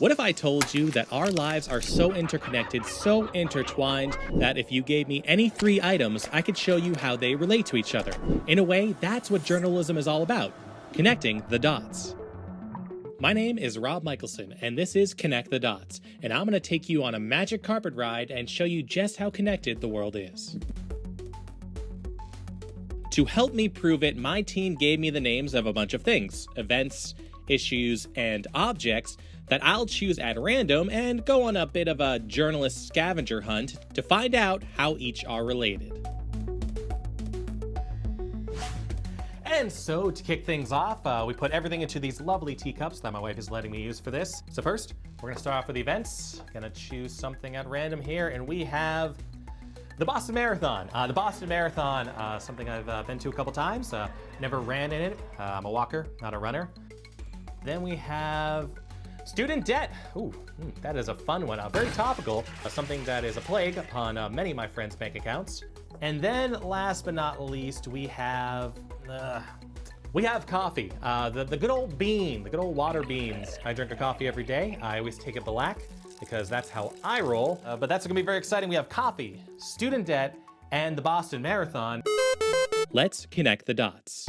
What if I told you that our lives are so interconnected, so intertwined, that if you gave me any 3 items, I could show you how they relate to each other? In a way, that's what journalism is all about, connecting the dots. My name is Rob Michelson, and this is Connect the Dots, and I'm going to take you on a magic carpet ride and show you just how connected the world is. To help me prove it, my team gave me the names of a bunch of things, events, issues, and objects that I'll choose at random and go on a bit of a journalist scavenger hunt to find out how each are related. And so, to kick things off, we put everything into these lovely teacups that my wife is letting me use for this. So first, we're gonna start off with the events. Gonna choose something at random here, and we have the Boston Marathon. The Boston Marathon, something I've been to a couple times, never ran in it. I'm a walker, not a runner. Then we have student debt. Ooh, that is a fun one, very topical, something that is a plague upon many of my friends' bank accounts. And then last but not least, we have coffee. The good old bean, the good old water beans. I drink a coffee every day. I always take it black because that's how I roll. But that's gonna be very exciting. We have coffee, student debt, and the Boston Marathon. Let's connect the dots.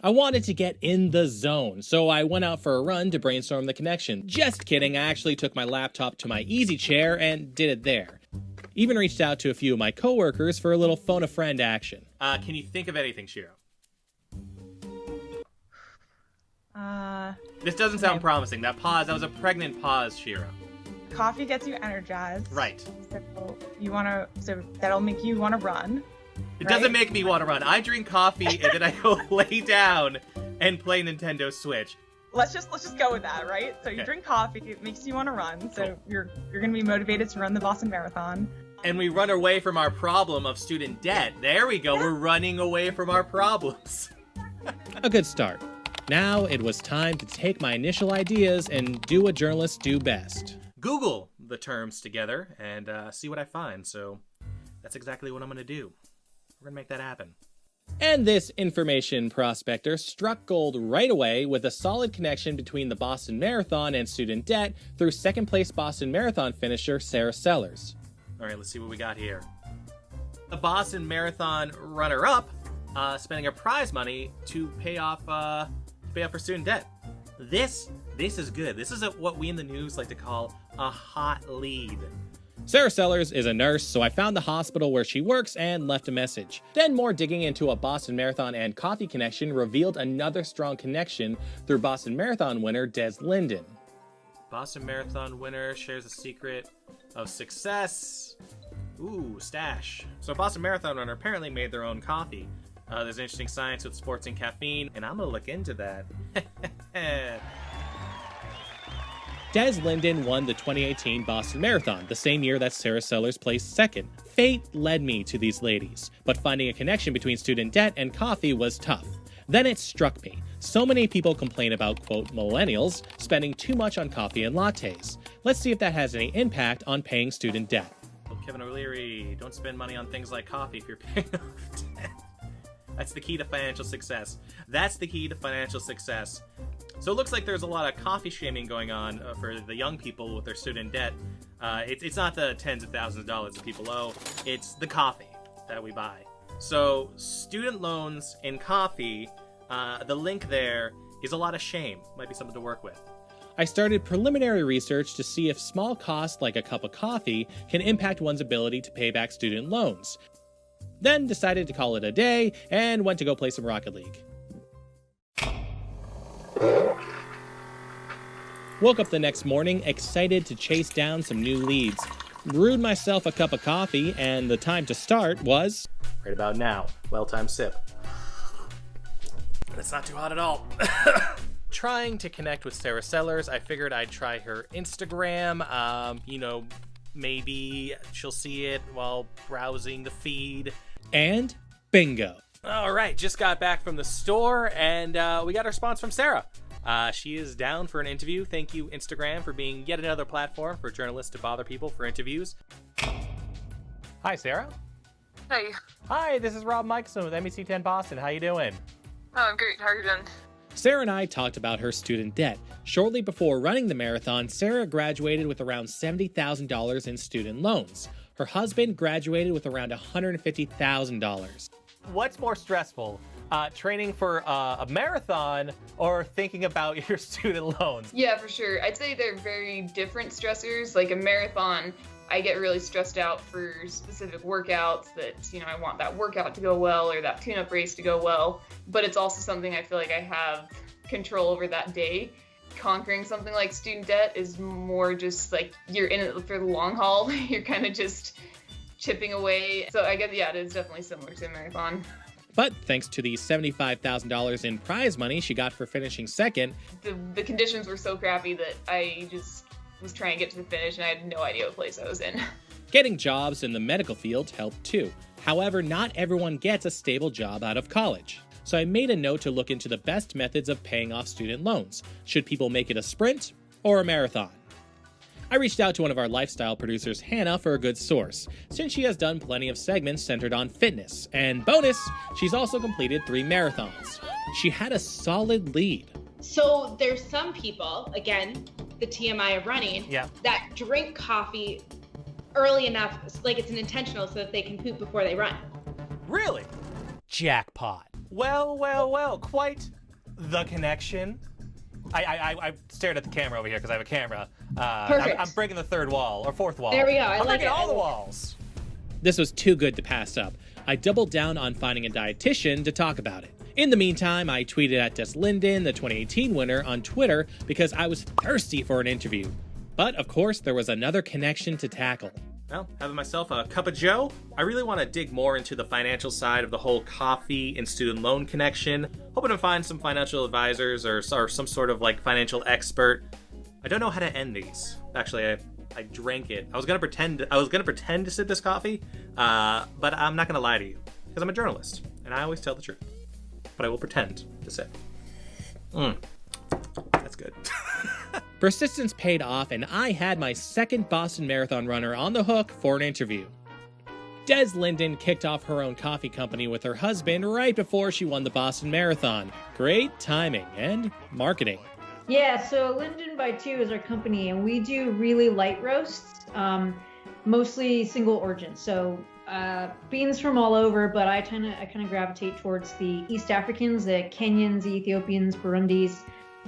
I wanted to get in the zone, so I went out for a run to brainstorm the connection. Just kidding, I actually took my laptop to my easy chair and did it there. Even reached out to a few of my coworkers for a little phone a friend action. Can you think of anything, Shiro? This doesn't sound promising. That was a pregnant pause, Shiro. Coffee gets you energized. Right. So that'll make you want to run. It doesn't make me want to run. I drink coffee and then I go lay down and play Nintendo Switch. Let's just go with that, right? So you drink coffee, it makes you want to run. So cool. You're going to be motivated to run the Boston Marathon. And we run away from our problem of student debt. There we go. We're running away from our problems. A good start. Now it was time to take my initial ideas and do what journalists do best. Google the terms together and see what I find. So that's exactly what I'm going to do. We're gonna make that happen. And this information prospector struck gold right away with a solid connection between the Boston Marathon and student debt through second place Boston Marathon finisher Sarah Sellers. All right, let's see what we got here. The Boston Marathon runner-up spending her prize money to pay off her student debt. This is good. This is what we in the news like to call a hot lead. Sarah Sellers is a nurse, so I found the hospital where she works and left a message. Then more digging into a Boston Marathon and coffee connection revealed another strong connection through Boston Marathon winner Des Linden. Boston Marathon winner shares a secret of success. Ooh, stash. So Boston Marathon runner apparently made their own coffee. There's interesting science with sports and caffeine, and I'm gonna look into that. Des Linden won the 2018 Boston Marathon, the same year that Sarah Sellers placed second. Fate led me to these ladies, but finding a connection between student debt and coffee was tough. Then it struck me. So many people complain about, quote, millennials spending too much on coffee and lattes. Let's see if that has any impact on paying student debt. Kevin O'Leary, don't spend money on things like coffee if you're paying off debt. That's the key to financial success. That's the key to financial success. So it looks like there's a lot of coffee shaming going on for the young people with their student debt. It's not the tens of thousands of dollars that people owe, it's the coffee that we buy. So student loans and coffee, the link there is a lot of shame. Might be something to work with. I started preliminary research to see if small costs like a cup of coffee can impact one's ability to pay back student loans. Then decided to call it a day and went to go play some Rocket League. Woke up the next morning excited to chase down some new leads. Brewed myself a cup of coffee, and the time to start was right about now. Well-timed sip. It's not too hot at all. Trying to connect with Sarah Sellers, I figured I'd try her Instagram. Maybe she'll see it while browsing the feed. And bingo. All right, just got back from the store, and we got a response from Sarah. She is down for an interview. Thank you, Instagram, for being yet another platform for journalists to bother people for interviews. Hi, Sarah. Hey. Hi, this is Rob Michelson with NBC 10 Boston. How you doing? Oh, I'm great. How are you doing? Sarah and I talked about her student debt. Shortly before running the marathon, Sarah graduated with around $70,000 in student loans. Her husband graduated with around $150,000. What's more stressful, training for a marathon or thinking about your student loans? Yeah, for sure. I'd say they're very different stressors. Like a marathon, I get really stressed out for specific workouts that, I want that workout to go well or that tune-up race to go well. But it's also something I feel like I have control over that day. Conquering something like student debt is more just like you're in it for the long haul. You're kind of just chipping away. So I guess, yeah, it is definitely similar to a marathon. But thanks to the $75,000 in prize money she got for finishing second, the conditions were so crappy that I just was trying to get to the finish and I had no idea what place I was in. Getting jobs in the medical field helped too. However, not everyone gets a stable job out of college. So I made a note to look into the best methods of paying off student loans. Should people make it a sprint or a marathon? I reached out to one of our lifestyle producers, Hannah, for a good source, since she has done plenty of segments centered on fitness. And bonus, she's also completed 3 marathons. She had a solid lead. So there's some people, again, the TMI of running, that drink coffee early enough, like it's an intentional, so that they can poop before they run. Really? Jackpot. Well, quite the connection. I stared at the camera over here because I have a camera. Perfect. I'm breaking the 3rd wall, or 4th wall. There we go. I'm breaking all the walls. This was too good to pass up. I doubled down on finding a dietitian to talk about it. In the meantime, I tweeted at Des Linden, the 2018 winner, on Twitter because I was thirsty for an interview. But, of course, there was another connection to tackle. Well, having myself a cup of joe, I really want to dig more into the financial side of the whole coffee and student loan connection. Hoping to find some financial advisors or some sort of like financial expert. I don't know how to end these. Actually, I drank it. I was gonna pretend to sip this coffee, but I'm not gonna lie to you because I'm a journalist and I always tell the truth. But I will pretend to sip. That's good. Persistence paid off, and I had my second Boston Marathon runner on the hook for an interview. Des Linden kicked off her own coffee company with her husband right before she won the Boston Marathon. Great timing and marketing. Yeah, so Linden by 2 is our company, and we do really light roasts, mostly single origin. So beans from all over, but I kind of gravitate towards the East Africans, the Kenyans, the Ethiopians, Burundis.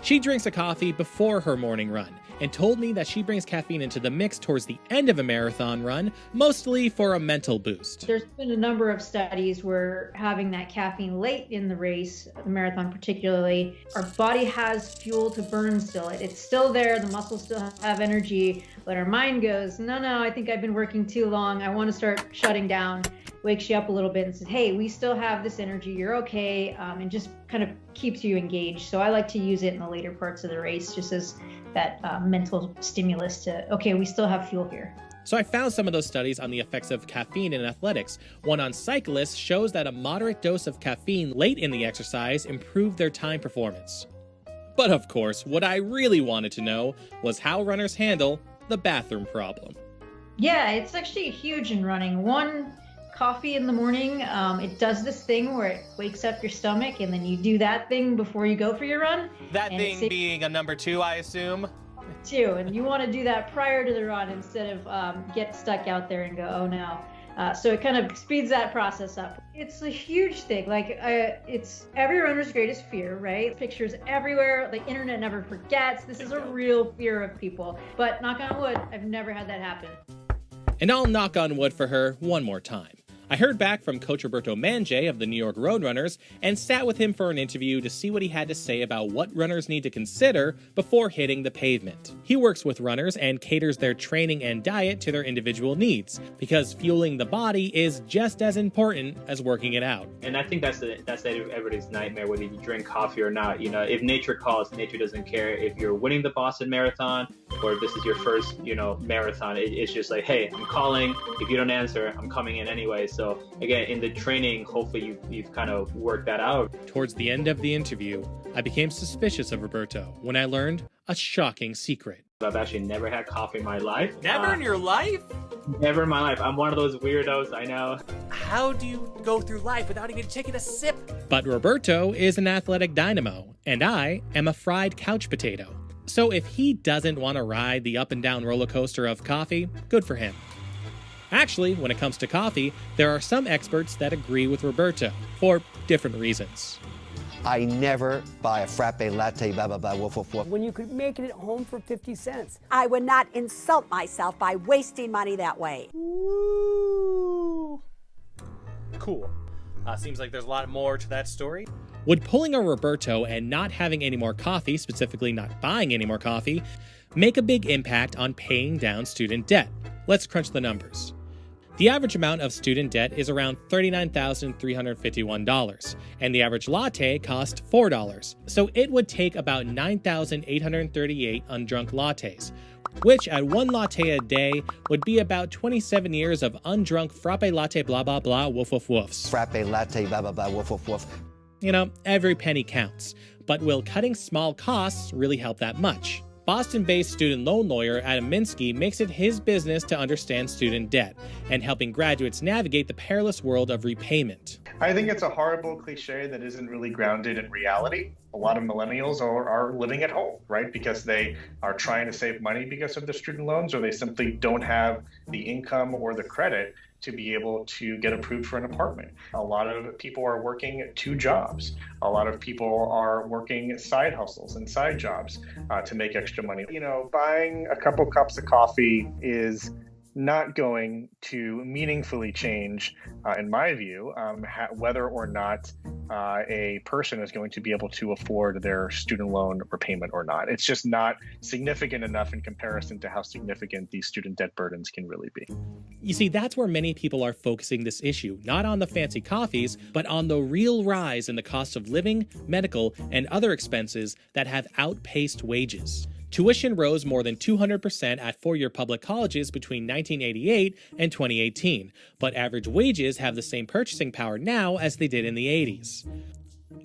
She drinks a coffee before her morning run and told me that she brings caffeine into the mix towards the end of a marathon run, mostly for a mental boost. There's been a number of studies where having that caffeine late in the race, the marathon particularly, our body has fuel to burn still. It's still there, the muscles still have energy, but our mind goes, no, I think I've been working too long, I want to start shutting down. Wakes you up a little bit and says, hey, we still have this energy, you're okay, and just kind of keeps you engaged. So I like to use it in the later parts of the race just as that mental stimulus to, okay, we still have fuel here. So I found some of those studies on the effects of caffeine in athletics. One on cyclists shows that a moderate dose of caffeine late in the exercise improved their time performance. But of course, what I really wanted to know was how runners handle the bathroom problem. Yeah, it's actually huge in running. One, coffee in the morning, it does this thing where it wakes up your stomach, and then you do that thing before you go for your run. That thing being a number 2, I assume? 2, and you want to do that prior to the run instead of get stuck out there and go, oh no. So it kind of speeds that process up. It's a huge thing. Like it's every runner's greatest fear, right? Pictures everywhere. The internet never forgets. This is a real fear of people. But knock on wood, I've never had that happen. And I'll knock on wood for her one more time. I heard back from Coach Roberto Mange of the New York Roadrunners and sat with him for an interview to see what he had to say about what runners need to consider before hitting the pavement. He works with runners and caters their training and diet to their individual needs, because fueling the body is just as important as working it out. And I think that's everybody's nightmare, whether you drink coffee or not. You know, if nature calls, nature doesn't care. If you're winning the Boston Marathon or if this is your first, marathon, it's just like, hey, I'm calling. If you don't answer, I'm coming in anyway. So again, in the training, hopefully you've kind of worked that out. Towards the end of the interview, I became suspicious of Roberto when I learned a shocking secret. I've actually never had coffee in my life. Never in your life? Never in my life. I'm one of those weirdos, I know. How do you go through life without even taking a sip? But Roberto is an athletic dynamo, and I am a fried couch potato. So if he doesn't want to ride the up and down roller coaster of coffee, good for him. Actually, when it comes to coffee, there are some experts that agree with Roberto, for different reasons. I never buy a frappe latte, blah, blah, blah, woof, woof, woof. When you could make it at home for 50 cents. I would not insult myself by wasting money that way. Woo. Cool. Seems like there's a lot more to that story. Would pulling a Roberto and not having any more coffee, specifically not buying any more coffee, make a big impact on paying down student debt? Let's crunch the numbers. The average amount of student debt is around $39,351, and the average latte costs $4. So it would take about 9,838 undrunk lattes, which at one latte a day would be about 27 years of undrunk frappe latte blah blah blah woof woof woofs. Frappe latte, blah, blah, blah, woof, woof, woof. You know, every penny counts. But will cutting small costs really help that much? Boston-based student loan lawyer Adam Minsky makes it his business to understand student debt and helping graduates navigate the perilous world of repayment. I think it's a horrible cliche that isn't really grounded in reality. A lot of millennials are living at home, right? Because they are trying to save money because of their student loans, or they simply don't have the income or the credit to be able to get approved for an apartment. A lot of people are working 2 jobs. A lot of people are working side hustles and side jobs to make extra money. You know, buying a couple cups of coffee is not going to meaningfully change, in my view, whether or not a person is going to be able to afford their student loan repayment or not. It's just not significant enough in comparison to how significant these student debt burdens can really be. You see, that's where many people are focusing this issue, not on the fancy coffees, but on the real rise in the cost of living, medical, and other expenses that have outpaced wages. Tuition rose more than 200% at 4-year public colleges between 1988 and 2018, but average wages have the same purchasing power now as they did in the 80s.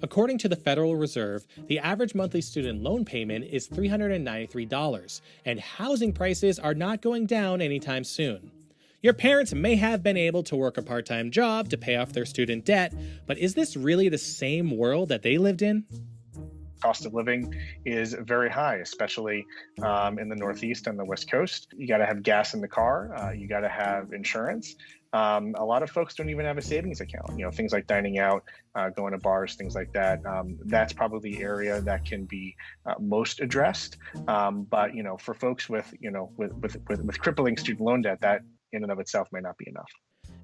According to the Federal Reserve, the average monthly student loan payment is $393, and housing prices are not going down anytime soon. Your parents may have been able to work a part-time job to pay off their student debt, but is this really the same world that they lived in? Cost of living is very high, especially in the Northeast and the West Coast. You got to have gas in the car. You got to have insurance. A lot of folks don't even have a savings account. You know, things like dining out, going to bars, things like that. That's probably the area that can be most addressed. But you know, for folks with crippling student loan debt, that in and of itself may not be enough.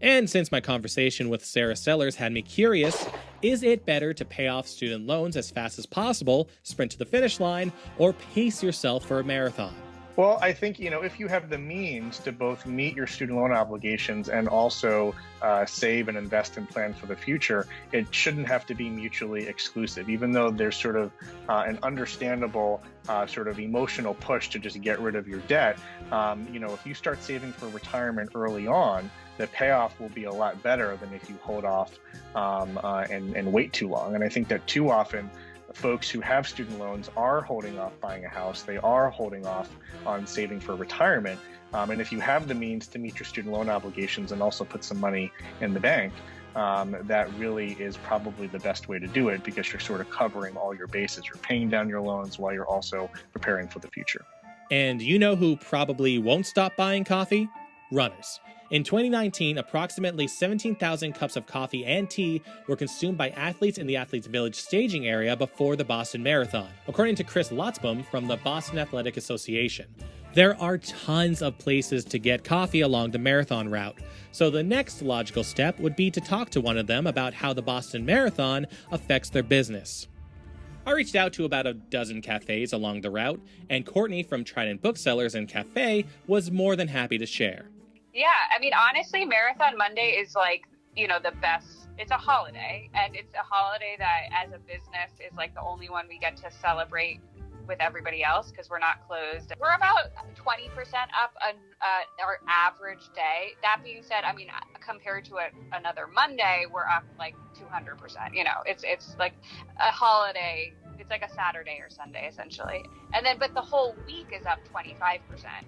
And since my conversation with Sarah Sellers had me curious, is it better to pay off student loans as fast as possible, sprint to the finish line, or pace yourself for a marathon? Well, I think, if you have the means to both meet your student loan obligations and also save and invest and plan for the future, it shouldn't have to be mutually exclusive, even though there's sort of an understandable sort of emotional push to just get rid of your debt. If you start saving for retirement early on, the payoff will be a lot better than if you hold off and wait too long. And I think that too often, folks who have student loans are holding off buying a house. They are holding off on saving for retirement. And if you have the means to meet your student loan obligations and also put some money in the bank, that really is probably the best way to do it, because you're sort of covering all your bases. You're paying down your loans while you're also preparing for the future. And you know who probably won't stop buying coffee? Runners. In 2019, approximately 17,000 cups of coffee and tea were consumed by athletes in the Athletes Village staging area before the Boston Marathon, according to Chris Lotzbaum from the Boston Athletic Association. There are tons of places to get coffee along the marathon route, so the next logical step would be to talk to one of them about how the Boston Marathon affects their business. I reached out to about a dozen cafes along the route, and Courtney from Trident Booksellers and Cafe was more than happy to share. Yeah, I mean, honestly, Marathon Monday is the best. It's a holiday, and it's a holiday that as a business is the only one we get to celebrate with everybody else because we're not closed. We're about 20% up on our average day. That being said, I mean, compared to another Monday, we're up 200%. It's like a holiday. It's like a Saturday or Sunday, essentially. And then, but the whole week is up 25%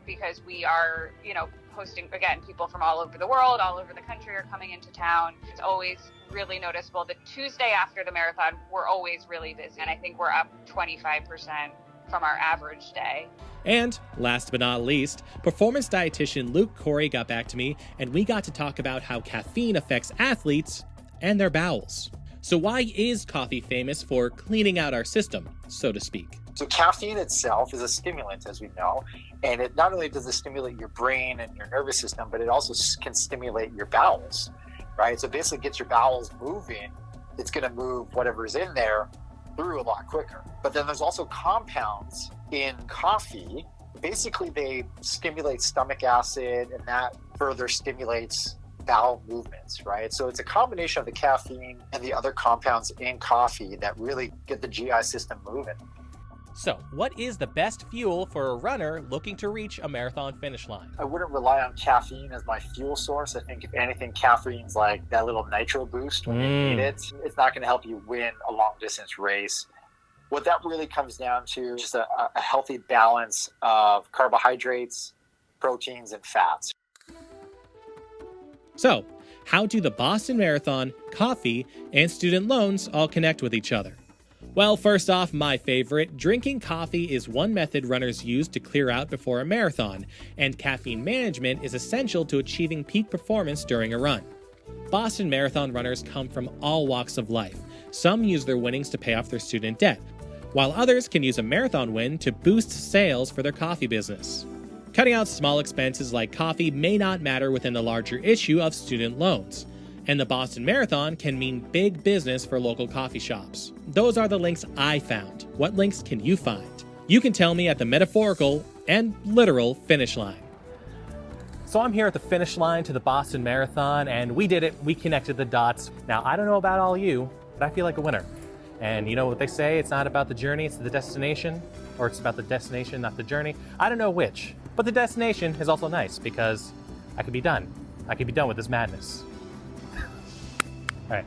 because we are, hosting, again, people from all over the world, all over the country are coming into town. It's always really noticeable. The Tuesday after the marathon, we're always really busy. And I think we're up 25% from our average day. And last but not least, performance dietitian Luke Corey got back to me, and we got to talk about how caffeine affects athletes and their bowels. So why is coffee famous for cleaning out our system, so to speak? So caffeine itself is a stimulant, as we know, and it not only does it stimulate your brain and your nervous system, but it also can stimulate your bowels, right? So it basically gets your bowels moving. It's going to move whatever's in there through a lot quicker. But then there's also compounds in coffee. Basically, they stimulate stomach acid, and that further stimulates bowel movements, right? So it's a combination of the caffeine and the other compounds in coffee that really get the GI system moving. So, what is the best fuel for a runner looking to reach a marathon finish line? I wouldn't rely on caffeine as my fuel source. I think if anything, caffeine's like that little nitro boost when you need it. It's not going to help you win a long distance race. What that really comes down to is just a healthy balance of carbohydrates, proteins, and fats. So, how do the Boston Marathon, coffee, and student loans all connect with each other? Well, first off, my favorite, drinking coffee is one method runners use to clear out before a marathon, and caffeine management is essential to achieving peak performance during a run. Boston Marathon runners come from all walks of life. Some use their winnings to pay off their student debt, while others can use a marathon win to boost sales for their coffee business. Cutting out small expenses like coffee may not matter within the larger issue of student loans, and the Boston Marathon can mean big business for local coffee shops. Those are the links I found. What links can you find? You can tell me at the metaphorical and literal finish line. So I'm here at the finish line to the Boston Marathon, and we did it. We connected the dots. Now, I don't know about all you, but I feel like a winner. And you know what they say, it's not about the journey, it's the destination, or it's about the destination, not the journey. I don't know which, but the destination is also nice because I could be done. I could be done with this madness. All right.